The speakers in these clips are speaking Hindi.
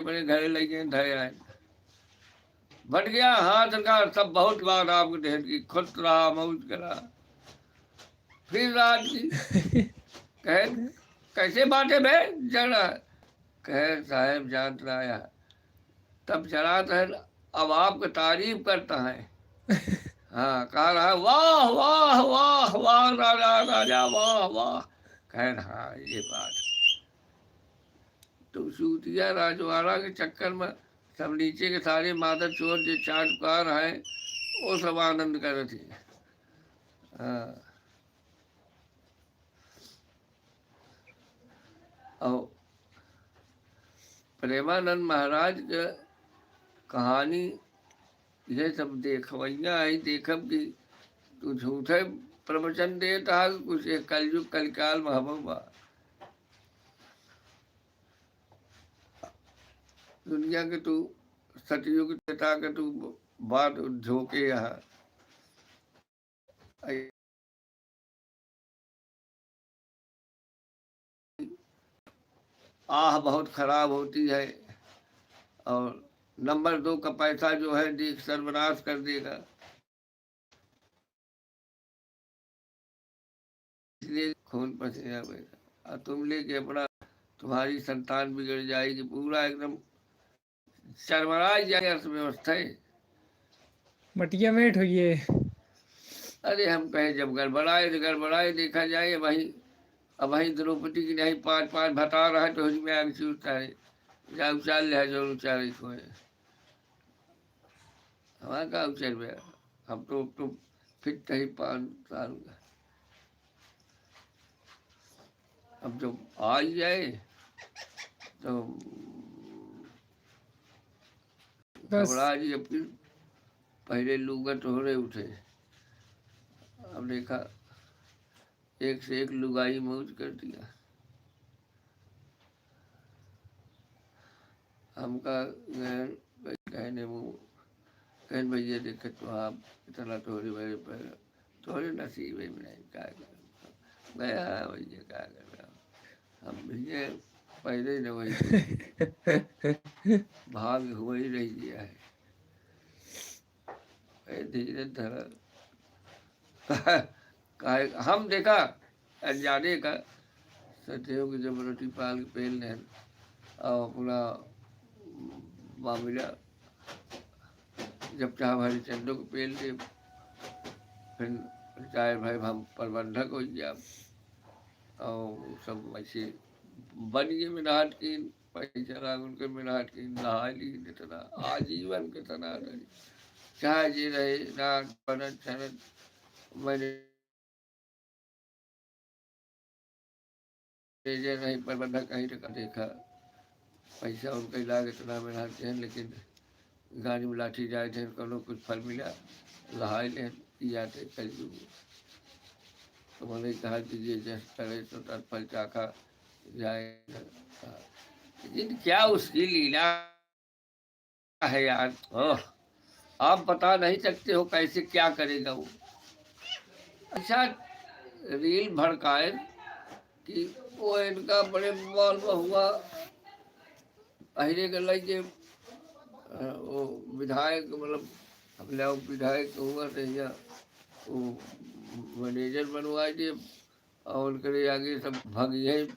बड़े घरे लगे धरे आए, बट गया हाथ का सब बहुत बार आपको ढेर की खुद रहा मौज करा। फिर रात की कहे कैसे बाटे भे जरा, कहे साहब जात रहा तब चला तो अब आपकी तारीफ करता है। हाँ कह रहा है वाह वाह वाह वाह राजा राजा वाह वाह। कह रहा ये बात तो सूतिया राजवाड़ा के चक्कर में सब नीचे के सारे मादर चोर जो चाटकार हैं वो सब आनंद कर रहे थे। हाँ और प्रेमानंद महाराज के कहानी ये सब देखवैया है, देखब कि तू झूठे प्रवचन देता है कुछ कलयुग कलकाल में हम बा दुनिया के तू सतयुग देता के तू बात झोंके यहाँ आह बहुत खराब होती है और नंबर 2 का पैसा जो है देख सर्वनाश कर देगा। इसलिए खून पसीना बहेगा और तुम लेके अपना तुम्हारी संतान बिगड़ जाएगी, पूरा एकदम चरमराई जाएगी अर्थव्यवस्था है। मटिया मेट हुई है। अरे हम कहें जब गड़बड़ाए तो गड़बड़ाए देखा जाए। वही अब वही द्रौपदी की नहीं 5-5 बता रहा है तो उसमें आग से उतारे जा उचाल है जो उचारे को है हमारा का उचल में हम तो फिर कहीं 5 साल का अब जब आ ही जाए तो बस घबरा जी। अब फिर पहले लुगत हो रहे उठे, अब देखा एक से एक लुगाई मौज कर दिया। हमका कहने मुँह कहन भैया देखे तो आप इतना थोड़ी मेरे पर थोड़े नसीब में नहीं क्या कर गया भैया क्या कर रहा हम भैया पहले ही न वही भाग हो ही नहीं दिया है धीरे धरा हम देखा अनजाने का सत्यों की जब रोटी पाल के पेल ने और अपना मामला जब चाह भाई चंदों को पेल दे फिर चाहे भाई हम प्रबंधक हो गया और सब ऐसे बन गए मिनाहट की पैसा लाग उनके मिनाहट की नहा ली इतना आजीवन के तना रही चाहे जी रहे नाक बनत छनत मैंने नहीं प्रबंधक कहीं तक देखा पैसा उनका लाग इतना मिनाहट है लेकिन गाड़ी में लाठी जाए थे कोनो कुछ फल मिला लहाई ले किया थे कलयुग तो मैंने कहा कि ये जैसे करे तो तत्फल चाखा जाएगा। लेकिन क्या उसकी लीला है यार, आप बता नहीं सकते हो कैसे क्या करेगा वो। अच्छा रील भड़काए कि वो इनका बड़े मॉल में हुआ पहले के लगे वो विधायक मतलब अपने विधायक हुआ थे या वो मैनेजर बनवाए थे और उनके आगे सब भगिए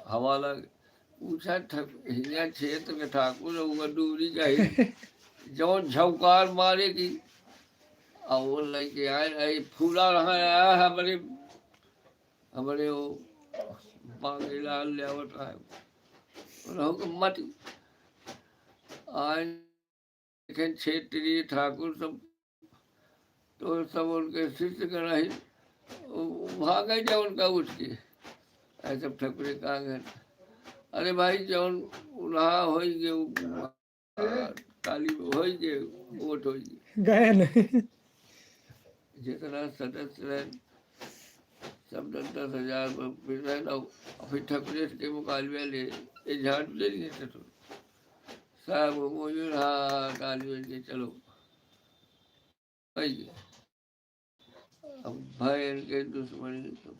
हवाला पूछा हिया क्षेत्र के ठाकुर हुआ दूरी का ही जौन झौकार मारे की और वो लेके आए फूला रहा आया हमारे हमारे वो बागे लाल लियावट है मत आए देखें क्षेत्रीय ठाकुर सब तो सब उनके शिष्य गण ही भागे जाए उनका उठ के ऐसे ठकुरे कहा गए अरे भाई जौन उल्हा हो ताली हो वोट हो गए नहीं जितना सदस्य रहे सब 10,000 फिर रहे ना फिर ठकुरे के मुकाबले ले ये झाड़ ले लिए थे तो साहब मुझे हाँ ताली बज के चलो भाई अब भय इनके दुश्मनी सब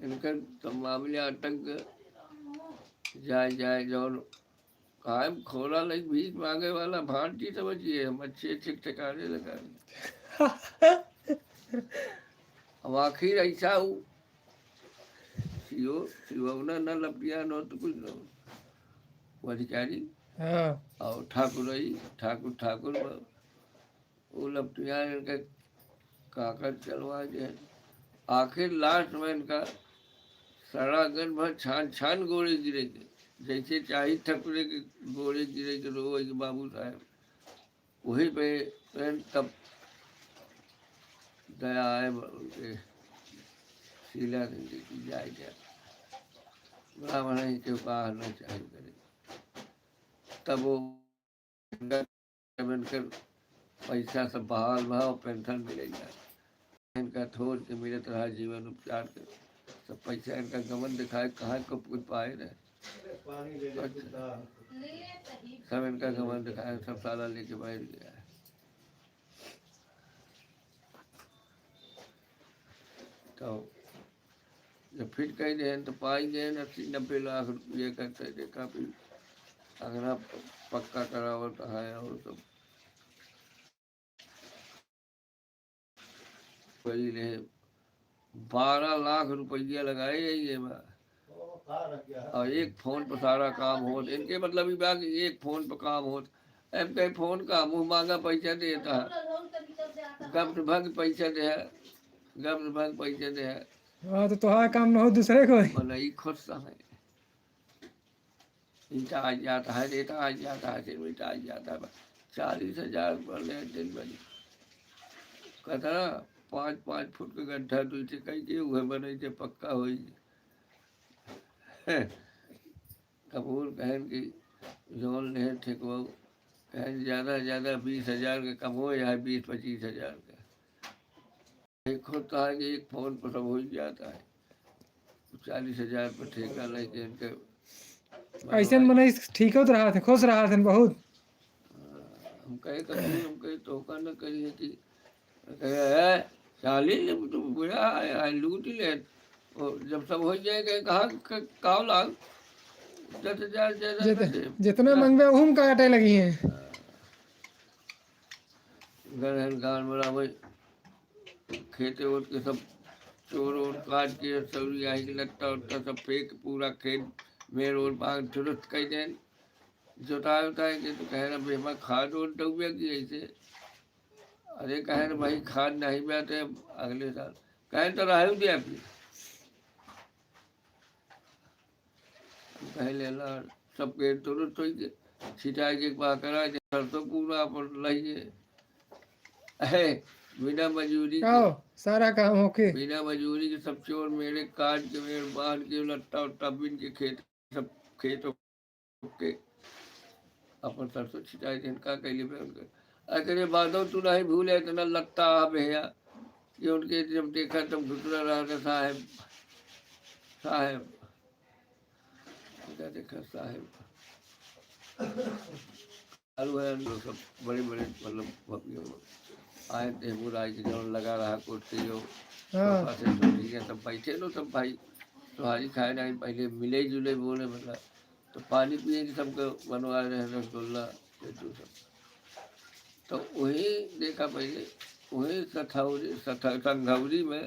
इनकर तो मामले अटक जाए जौन कायम खोला लग भीख मांगे वाला भांति समझिए हम अच्छे अच्छे ठिकाने लगा अब आखिर ऐसा हो सिवौना न लपिया न तो कुछ न वो अधिकारी हाँ और ठाकुर वो लपटिया इनका काकर चलवा जो है आखिर लास्ट में इनका सड़ागन भर छान छान गोले गिरेंगे जैसे चाही ठकुरे के गोले गिरेंगे रोएंगे बाबू साहब वहीं पे तब दया आए उनके शीला देंगे कि जाए ब्राह्मण ही के बाहर न चाहे करे तब वो इनकर पैसा सब बहाल भाव पेंशन मिलेगा इनका छोड़ के मिलत रहा जीवन उपचार के सब पैसा इनका गमन दिखाए कहाँ को कुछ पाए रहे सब इनका गमन दिखाए सब साला लेके बैठ गया है तो जब फिर कहीं रहे तो पाएंगे 80-90 लाख रुपये करते देखा फिर अगला पक्का करावट है और सब वही रहे 12 लाख रुपया लगाए ये और एक फोन पर सारा काम हो इनके मतलब ये बात एक फोन पर काम हो अब कहीं फोन का मुंह मांगा पैसा देता है गब्र भग पैसा दे है गब्र भग पैसा दे है हाँ तो तुम्हारा काम न हो दूसरे को मतलब खुद सा है ईटा आ जाता है रेता आ जाता है फिर ईटा आ जाता है 40,000 पर ले दिन बनी कहता 5-5 फुट का गड्ढा तो इसे कहीं के हुए बने थे पक्का हुई कपूर कहन की जोन ले ठेको कहन ज़्यादा 20,000 का कम हो या 20-25,000 का एक होता है कि एक फ़ोन पर सब हो जाता है 40,000 पर ठेका लेके इनके ऐसे मने ठीक हो तो रहा थे खुश रहा थे बहुत हम कहे तो का न करिए कि कहे 40 तो बुरा है लूट ले और जब सब हो जाएगा कहाँ काव लाग 10,000 ज़्यादा जितना मंगवे उम काटे लगी हैं गान बराबर खेते ओट के सब चोर और काट के सब यही के लट्टा उट्टा सब फेंक पूरा खेत मेर और बाग तुरंत कई दिन जोताए उताए के तो कह रहा भाई खाद और डूबे की ऐसे अरे कहे ना भाई खाद नहीं बैठे अगले साल कहे तो राहु दिया फिर कहे लेना सब पेड़ तुरंत हो गए छिटाई के पा करा सरसों पूरा पर लहिए बिना मजूरी के सारा काम होके बिना मजूरी के सब चोर मेरे काट के मेरे बांध के लट्टा उट्टा बिन के खेत सब खेतों के अपन सरसों छिटाई दिन का कैली में उनके अरे बादो तू नहीं भूले इतना लगता है भैया ये उनके जब देखा तब घुटना रहा था साहेब देखा साहेब आलू है सब बड़े बड़े मतलब आए थे बुराई के जो लगा रहा कुर्सी जो ठीक है सब बैठे लो सब भाई तुम्हारी खाए नहीं पहले मिले जुले बोले मतलब तो पानी पिए के सबको बनवा रहे हैं रसगुल्ला सब तो वही देखा पहले वही संघौरी में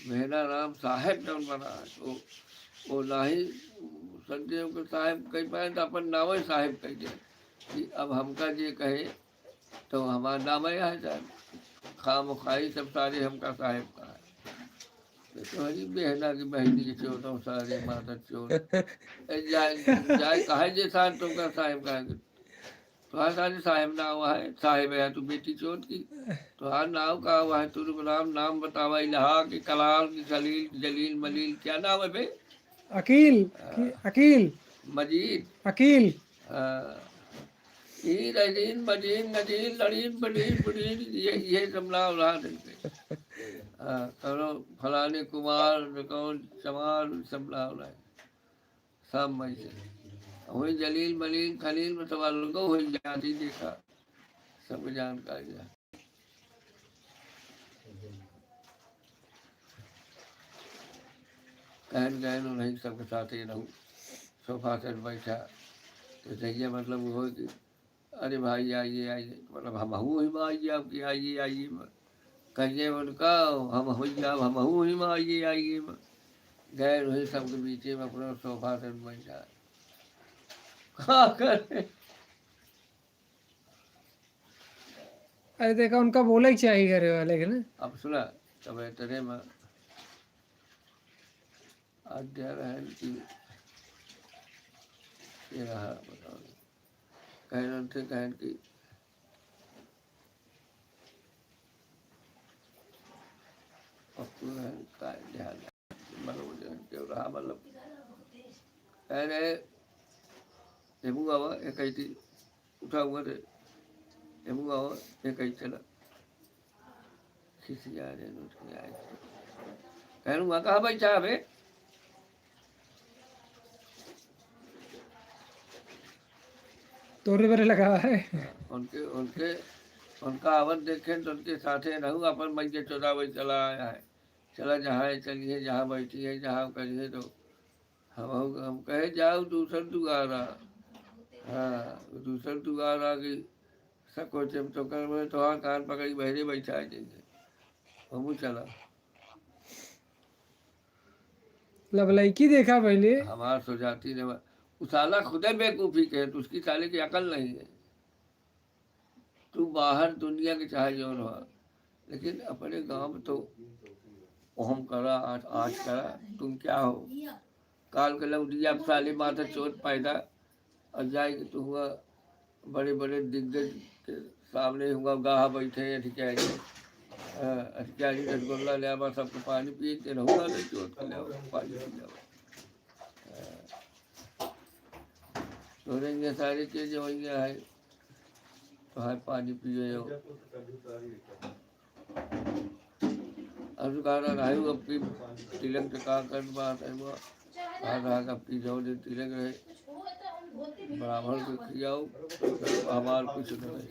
मेहना राम साहेब जौन बना है वो नाही संजय के साहेब कह पाए तो अपन नाम साहेब कह दे कि अब हमका जे कहे तो हमारा नाम है साहब खाम खाई सब सारे हमका साहेब का है तो हरी बेहना की बहनी के चोट सारे माता चोट जाए कहे जे साहब तुमका साहेब कहेंगे तो सारे साहेब ना हुआ है साहेब है तू बेटी चोट की तो हर नाव का हुआ है तुरु नाम बतावा इलाहा की कलाल की खलील जलील मलील क्या नाम है बे अकील मजीद अकील रजीन मजीन नजीन लड़ीन बड़ीन बुड़ीन ये सब नाम रहा देते करो फलाने कुमार कौन चमार सब नाम रहे सब मई से वही जलील मलील खलील में सवाल को वही जाति देखा सब जानकारी है कहन गए उन्हीं सबके साथ ही रहूँ। सोफा सेट बैठा तो चाहिए मतलब वो हो कि अरे भाई आइए आइए, मतलब हम ही में आइए, आपकी आइए आइए में कहिए उनका, हम हो जाओ हम ही में आइए आइए में गए वही सबके बीचे में अपना सोफा सेट बैठा। क्या करे। अरे देखा उनका बोले ही चाहिए घरे वाले के ना। अब सुना तब इतने में आज्ञा रहन की ये रहा बताओ। कहन थे कहन की पप्पू रहन का ध्यान मनोरंजन क्यों रहा मतलब कह रहे हेमू आवा एक आई थी उठा हुआ थे हेमू आवा एक आई चला खिसी आ रहे उठ के आए कहूँगा कहाँ बैठा है तोरे बरे लगा है। उनके उनके उनका आवत देखें तो उनके साथे रहूँ अपन मंजे चौदह बजे चला आया है। चला जहाँ चलिए जहाँ बैठी है जहाँ करिए तो हम कहे जाओ दूसर दुआरा। हाँ दूसर दुआरा की सको चम तो कर मैं तो हाँ कान पकड़ी बहरे बैठा है जैसे हम चला। लड़की देखा पहले। हमार सो जाती ने उसाला खुदे बेवकूफ़ी के तो उसकी साले की अकल नहीं है। तू बाहर दुनिया के चाहे जौन हो लेकिन अपने गांव में तो ओहम करा आज करा तुम क्या हो काल के लौटिया साले माथा चोट पैदा और जाएगी तो हुआ बड़े बड़े दिग्गज के सामने हुआ गाह बैठे अधिकारी अधिकारी रसगुल्ला ले आवा सबको पानी पिए के रहूँगा नहीं चोट कर ले पानी पी जाओ छोड़ेंगे सारी चीज़ें वही है तो है पानी पिए हो अब कहा रहा है अब की तिलक से कहा कर बात है वो कहा रहा अब की जो दिन तिलक रहे ब्राह्मण को खियाओ हमार कुछ नहीं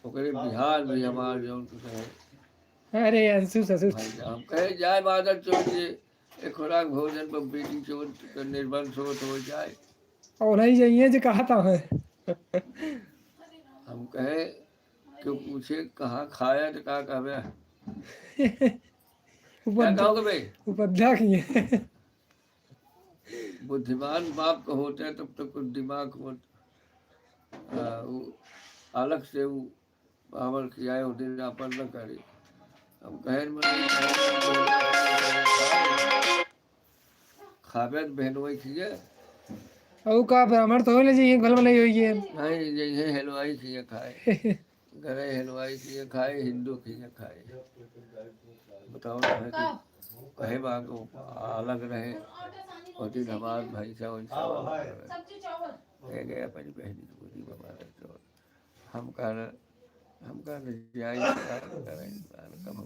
ओकरे बिहार में हमार जो कुछ है। अरे अंशु ससुर भाई हम कहे जाए बादल चोट ये एक खुराक भोजन पर बेटी चोट निर्बंध हो जाए और नहीं जाइए जो कहा था मैं। हम कहे क्यों पूछे कहाँ खाया तो कहा कहवे क्या कहोगे भाई उपद्या किए। बुद्धिमान बाप का होता है तब तक कुछ दिमाग हो वो अलग से वो पावर खियाए होते अपन न करे। हम कहे खावे तो बहन वही खिए और का ब्राह्मण तो ले जाइए घर में नहीं होइए। नहीं जैसे हलवाई खिए खाए घरे हलवाई खिए खाए हिंदू खिए खाए बताओ ना है कि कहे बात अलग रहे होती नमाज भाई सा वैसा गया अपनी बहनी की बुद्धि बता तो हम कह जाए करें कब